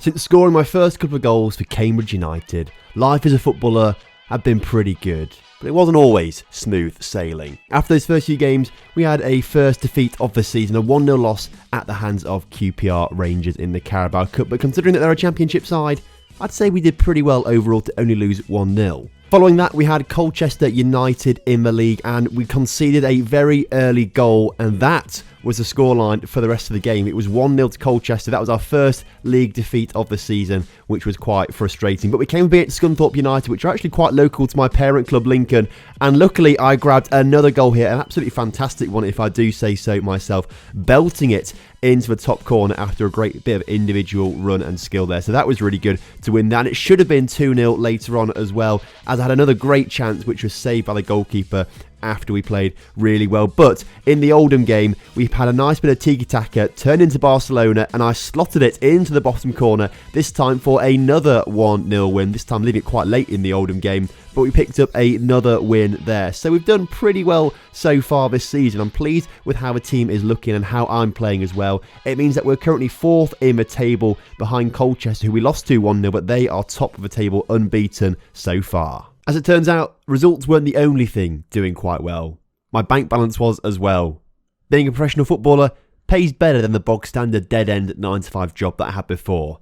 Since scoring my first couple of goals for Cambridge United, life as a footballer had been pretty good, but it wasn't always smooth sailing. After those first few games, we had a first defeat of the season, a 1-0 loss at the hands of QPR Rangers in the Carabao Cup, but considering that they're a championship side, I'd say we did pretty well overall to only lose 1-0. Following that, we had Colchester United in the league and we conceded a very early goal, and that was the scoreline for the rest of the game. It was 1-0 to Colchester. That was our first league defeat of the season, which was quite frustrating. But we came a bit Scunthorpe United, which are actually quite local to my parent club, Lincoln. And luckily, I grabbed another goal here, an absolutely fantastic one, if I do say so myself, belting it into the top corner after a great bit of individual run and skill there. So that was really good to win that. And it should have been 2-0 later on as well, as I had another great chance, which was saved by the goalkeeper after we played really well. But in the Oldham game, we've had a nice bit of tiki-taka turned into Barcelona, and I slotted it into the bottom corner, this time for another 1-0 win, this time leaving it quite late in the Oldham game, but we picked up another win there. So we've done pretty well so far this season. I'm pleased with how the team is looking and how I'm playing as well. It means that we're currently 4th in the table behind Colchester, who we lost to 1-0, but they are top of the table unbeaten so far. As it turns out, results weren't the only thing doing quite well. My bank balance was as well. Being a professional footballer pays better than the bog standard dead-end 9-to-5 job that I had before.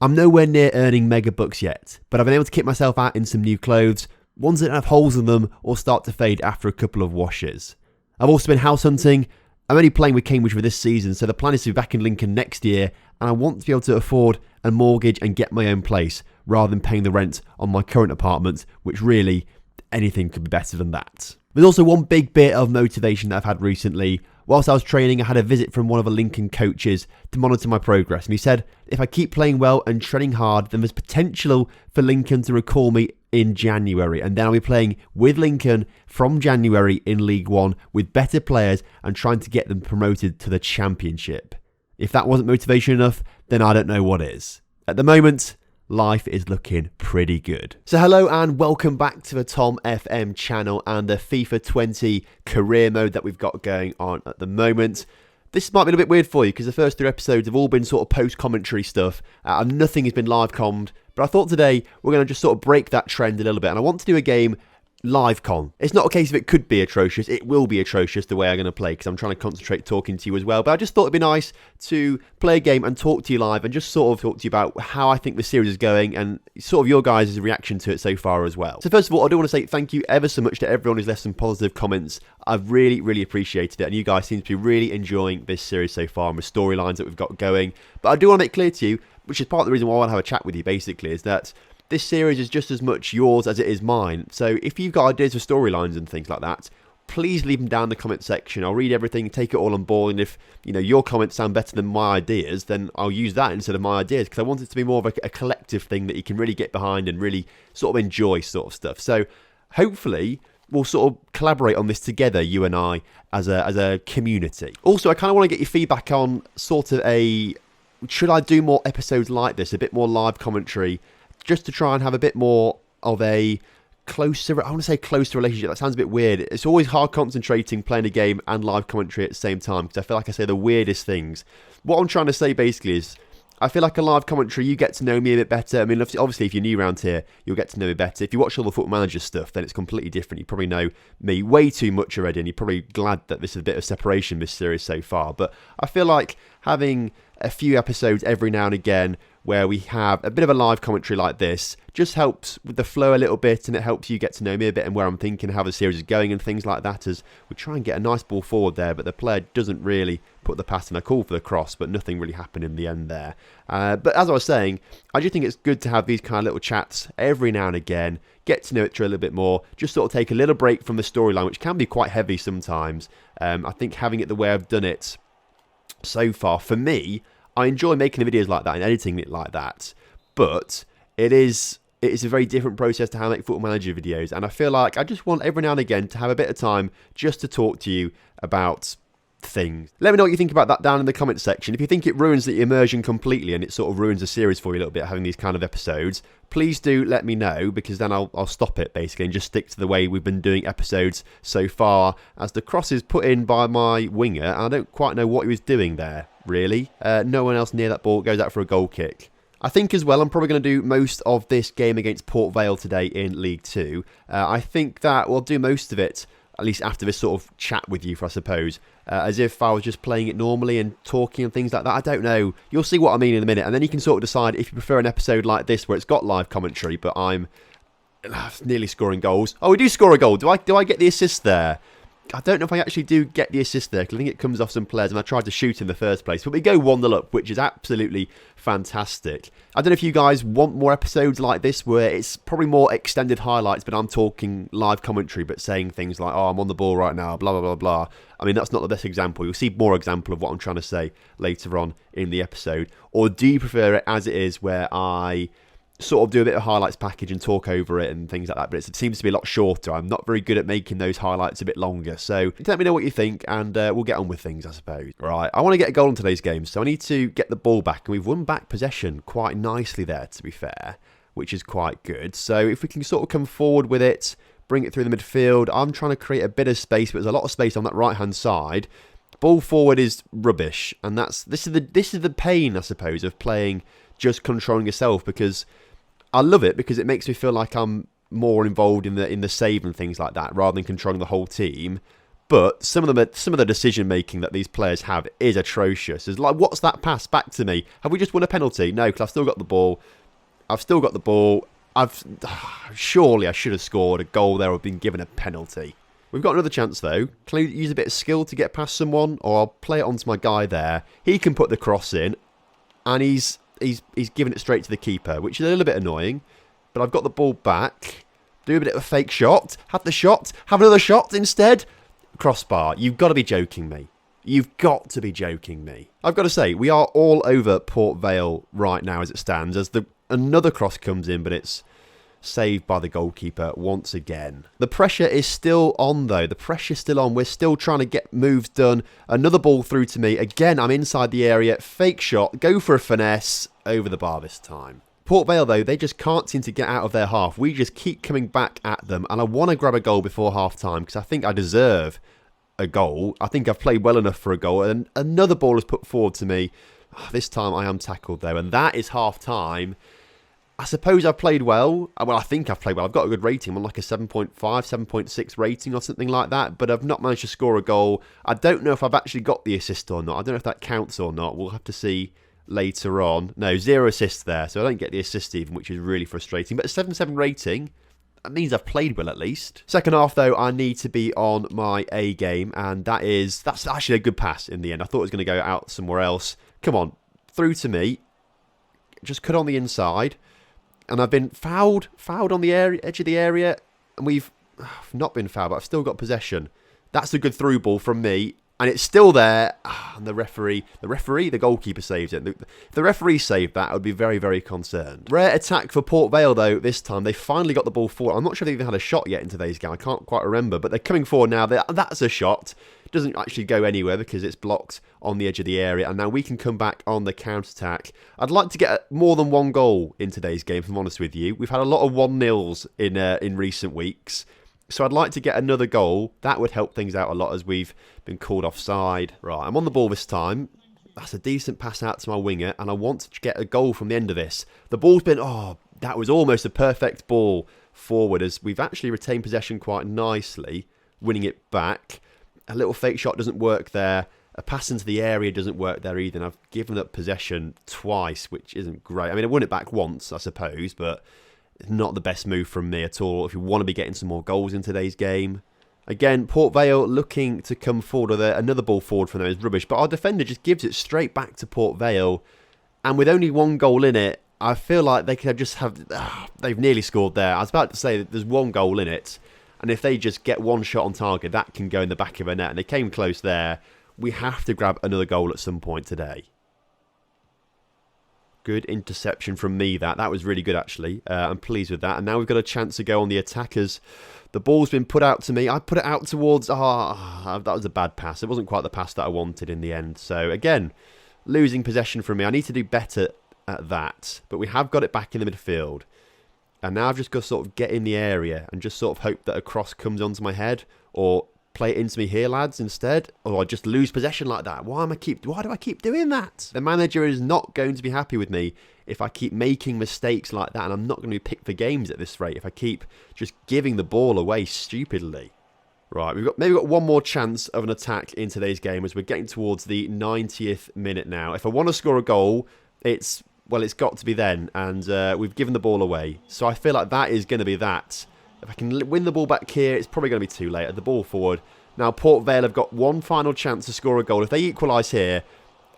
I'm nowhere near earning mega bucks yet, but I've been able to kit myself out in some new clothes, ones that don't have holes in them or start to fade after a couple of washes. I've also been house hunting. I'm only playing with Cambridge for this season, so the plan is to be back in Lincoln next year, and I want to be able to afford a mortgage and get my own place, rather than paying the rent on my current apartment, which really, anything could be better than that. There's also one big bit of motivation that I've had recently. Whilst I was training, I had a visit from one of the Lincoln coaches to monitor my progress, and he said, if I keep playing well and treading hard, then there's potential for Lincoln to recall me in January, and then I'll be playing with Lincoln from January in League One with better players and trying to get them promoted to the Championship. If that wasn't motivation enough, then I don't know what is. At the moment, life is looking pretty good. So hello and welcome back to the TomFM channel and the FIFA 20 career mode that we've got going on at the moment. This might be a little bit weird for you because the first 3 episodes have all been sort of post-commentary stuff. Nothing has been live-commed, but I thought today we're going to just sort of break that trend a little bit, and I want to do a game live con. It's not a case of it could be atrocious, it will be atrocious the way I'm going to play because I'm trying to concentrate talking to you as well, but I just thought it'd be nice to play a game and talk to you live and just sort of talk to you about how I think the series is going and sort of your guys' reaction to it so far as well. So first of all, I do want to say thank you ever so much to everyone who's left some positive comments. I've really appreciated it, and you guys seem to be really enjoying this series so far and the storylines that we've got going. But I do want to make clear to you, which is part of the reason why I want to have a chat with you basically, is that this series is just as much yours as it is mine. So if you've got ideas for storylines and things like that, please leave them down in the comment section. I'll read everything, take it all on board, and if your comments sound better than my ideas, then I'll use that instead of my ideas, because I want it to be more of a collective thing that you can really get behind and really sort of enjoy sort of stuff. So hopefully we'll sort of collaborate on this together, you and I, as a community. Also, I kind of want to get your feedback on sort of should I do more episodes like this, a bit more live commentary, just to try and have a bit more of a closer, I want to say closer relationship. That sounds a bit weird. It's always hard concentrating, playing a game and live commentary at the same time, because I feel like I say the weirdest things. What I'm trying to say basically is, I feel like a live commentary, you get to know me a bit better. I mean, obviously, if you're new around here, you'll get to know me better. If you watch all the Football Manager stuff, then it's completely different. You probably know me way too much already, and you're probably glad that this is a bit of separation, this series so far. But I feel like having a few episodes every now and again where we have a bit of a live commentary like this just helps with the flow a little bit, and it helps you get to know me a bit and where I'm thinking, how the series is going and things like that, as we try and get a nice ball forward there, but the player doesn't really put the pass in. I call for the cross, but nothing really happened in the end there. But as I was saying, I do think it's good to have these kind of little chats every now and again, get to know each other a little bit more, just sort of take a little break from the storyline, which can be quite heavy sometimes. I think having it the way I've done it so far, for me, I enjoy making the videos like that and editing it like that, but it is a very different process to how I make Football Manager videos, and I feel like I just want every now and again to have a bit of time just to talk to you about things. Let me know what you think about that down in the comment section. If you think it ruins the immersion completely and it sort of ruins the series for you a little bit, having these kind of episodes, please do let me know, because then I'll stop it basically and just stick to the way we've been doing episodes so far. As the cross is put in by my winger, and I don't quite know what he was doing there, really. No one else near that ball, goes out for a goal kick. I think as well, I'm probably going to do most of this game against Port Vale today in League 2. I think that we'll do most of it, at least after this sort of chat with you, I suppose, as if I was just playing it normally and talking and things like that. I don't know. You'll see what I mean in a minute, and then you can sort of decide if you prefer an episode like this where it's got live commentary, but I'm nearly scoring goals. Oh, we do score a goal. Do I get the assist there? I don't know if I actually do get the assist there, because I think it comes off some players, and I tried to shoot in the first place. But we go 1-0 up, which is absolutely fantastic. I don't know if you guys want more episodes like this, where it's probably more extended highlights, but I'm talking live commentary, but saying things like, oh, I'm on the ball right now, blah, blah, blah, blah. I mean, that's not the best example. You'll see more example of what I'm trying to say later on in the episode. Or do you prefer it as it is, where I sort of do a bit of highlights package and talk over it and things like that, but it seems to be a lot shorter. I'm not very good at making those highlights a bit longer, so let me know what you think, and we'll get on with things, I suppose. Right, I want to get a goal in today's game, so I need to get the ball back, and we've won back possession quite nicely there, to be fair, which is quite good. So if we can sort of come forward with it, bring it through the midfield, I'm trying to create a bit of space, but there's a lot of space on that right-hand side. Ball forward is rubbish, and this is the pain, I suppose, of playing just controlling yourself, because I love it because it makes me feel like I'm more involved in the save and things like that, rather than controlling the whole team. But some of the decision making that these players have is atrocious. It's like, what's that pass back to me? Have we just won a penalty? No, because I've still got the ball. Surely I should have scored a goal there or been given a penalty. We've got another chance though. Can I use a bit of skill to get past someone, or I'll play it onto my guy there. He can put the cross in, and he's giving it straight to the keeper, which is a little bit annoying. But I've got the ball back. Do a bit of a fake shot. Have the shot. Have another shot instead. Crossbar. You've got to be joking me. You've got to be joking me. I've got to say, we are all over Port Vale right now as it stands, as another cross comes in, but it's saved by the goalkeeper once again. The pressure is still on though. The pressure's still on. We're still trying to get moves done. Another ball through to me. Again, I'm inside the area. Fake shot. Go for a finesse. Over the bar this time. Port Vale though, they just can't seem to get out of their half. We just keep coming back at them, and I want to grab a goal before half time because I think I deserve a goal. I think I've played well enough for a goal, and another ball is put forward to me. This time I am tackled though, and that is half time. I suppose I've played well. Well, I think I've played well. I've got a good rating. I'm on like a 7.5, 7.6 rating or something like that. But I've not managed to score a goal. I don't know if I've actually got the assist or not. I don't know if that counts or not. We'll have to see later on. No, 0 assists there. So I don't get the assist even, which is really frustrating. But a 7.7 rating, that means I've played well at least. Second half though, I need to be on my A game. And that's actually a good pass in the end. I thought it was going to go out somewhere else. Come on, through to me. Just cut on the inside. And I've been fouled on the edge of the area, and we've not been fouled, but I've still got possession. That's a good through ball from me, and it's still there. And the goalkeeper saved it. If the referee saved that, I would be very, very concerned. Rare attack for Port Vale, though, this time. They finally got the ball forward. I'm not sure they've even had a shot yet in today's game. I can't quite remember, but they're coming forward now. That's a shot. It doesn't actually go anywhere because it's blocked on the edge of the area, and now we can come back on the counter-attack. I'd like to get more than one goal in today's game, if I'm honest with you. We've had a lot of 1-0s in recent weeks, so I'd like to get another goal. That would help things out a lot as we've been called offside. Right, I'm on the ball this time. That's a decent pass out to my winger, and I want to get a goal from the end of this. The ball's been... that was almost a perfect ball forward, as we've actually retained possession quite nicely, winning it back. A little fake shot doesn't work there. A pass into the area doesn't work there either. And I've given up possession twice, which isn't great. I mean, I won it back once, I suppose, but it's not the best move from me at all if you want to be getting some more goals in today's game. Again, Port Vale looking to come forward with another ball forward from them is rubbish, but our defender just gives it straight back to Port Vale. And with only one goal in it, I feel like they could they've nearly scored there. I was about to say that there's one goal in it, and if they just get one shot on target, that can go in the back of a net. And they came close there. We have to grab another goal at some point today. Good interception from me, that was really good, actually. I'm pleased with that. And now we've got a chance to go on the attackers. The ball's been put out to me. I put it out towards... that was a bad pass. It wasn't quite the pass that I wanted in the end. So, again, losing possession from me. I need to do better at that. But we have got it back in the midfield. And now I've just got to sort of get in the area and just sort of hope that a cross comes onto my head, or play it into me here, lads, instead. Or I just lose possession like that. Why do I keep doing that? The manager is not going to be happy with me if I keep making mistakes like that, and I'm not going to be picked for games at this rate if I keep just giving the ball away stupidly. Right, we've maybe got one more chance of an attack in today's game as we're getting towards the 90th minute now. If I want to score a goal, it's got to be then, and we've given the ball away. So I feel like that is going to be that. If I can win the ball back here, it's probably going to be too late. The ball forward. Now, Port Vale have got one final chance to score a goal. If they equalise here,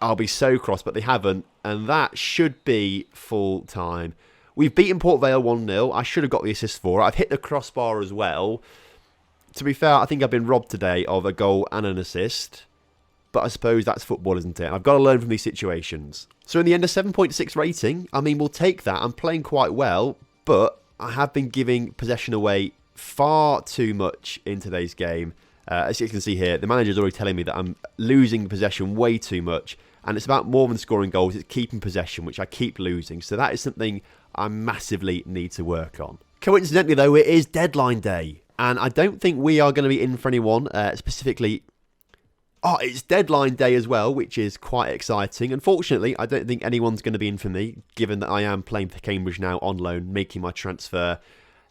I'll be so cross, but they haven't, and that should be full time. We've beaten Port Vale 1-0. I should have got the assist for it. I've hit the crossbar as well. To be fair, I think I've been robbed today of a goal and an assist. But I suppose that's football, isn't it? I've got to learn from these situations. So in the end, a 7.6 rating. I mean, we'll take that. I'm playing quite well, but I have been giving possession away far too much in today's game. As you can see here, the manager's already telling me that I'm losing possession way too much. And it's about more than scoring goals. It's keeping possession, which I keep losing. So that is something I massively need to work on. Coincidentally, though, it is deadline day. And I don't think we are going to be in for anyone, specifically. Oh, it's deadline day as well, which is quite exciting. Unfortunately, I don't think anyone's going to be in for me, given that I am playing for Cambridge now on loan, making my transfer.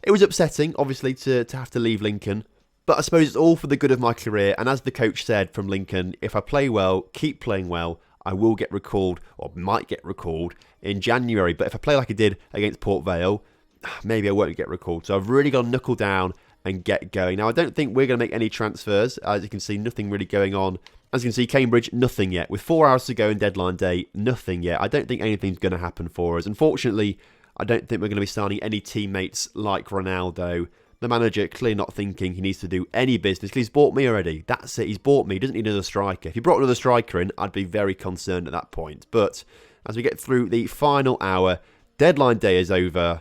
It was upsetting, obviously, to have to leave Lincoln. But I suppose it's all for the good of my career. And as the coach said from Lincoln, if I play well, keep playing well, I will get recalled, or might get recalled, in January. But if I play like I did against Port Vale, maybe I won't get recalled. So I've really got to knuckle down and get going. Now, I don't think we're going to make any transfers. As you can see, nothing really going on. As you can see, Cambridge, nothing yet. With 4 hours to go in deadline day, nothing yet. I don't think anything's going to happen for us. Unfortunately, I don't think we're going to be signing any teammates like Ronaldo. The manager clearly not thinking he needs to do any business. He's bought me already. That's it. He's bought me. He doesn't need another striker. If he brought another striker in, I'd be very concerned at that point. But as we get through the final hour, deadline day is over,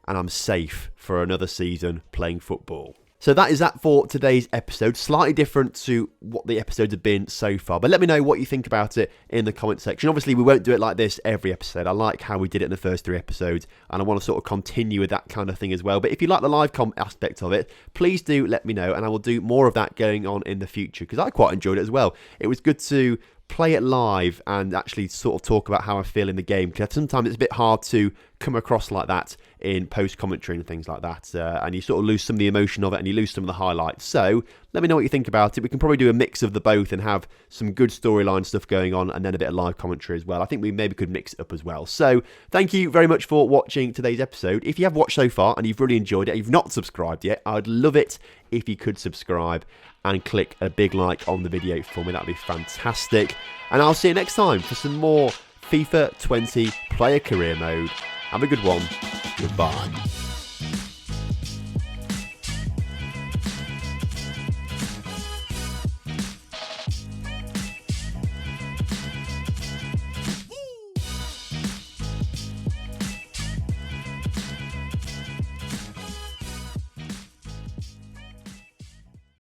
and I'm safe for another season playing football. So that is that for today's episode. Slightly different to what the episodes have been so far. But let me know what you think about it in the comment section. Obviously, we won't do it like this every episode. I like how we did it in the first 3 episodes. And I want to sort of continue with that kind of thing as well. But if you like the live com aspect of it, please do let me know. And I will do more of that going on in the future. Because I quite enjoyed it as well. It was good to play it live and actually sort of talk about how I feel in the game, because sometimes it's a bit hard to come across like that in post-commentary and things like that, and you sort of lose some of the emotion of it and you lose some of the highlights. So let me know what you think about it. We can probably do a mix of the both and have some good storyline stuff going on and then a bit of live commentary as well. I think we maybe could mix it up as well. So thank you very much for watching today's episode. If you have watched so far and you've really enjoyed it, you've not subscribed yet, I'd love it if you could subscribe and click a big like on the video for me. That'd be fantastic. And I'll see you next time for some more FIFA 20 player career mode. Have a good one. Goodbye.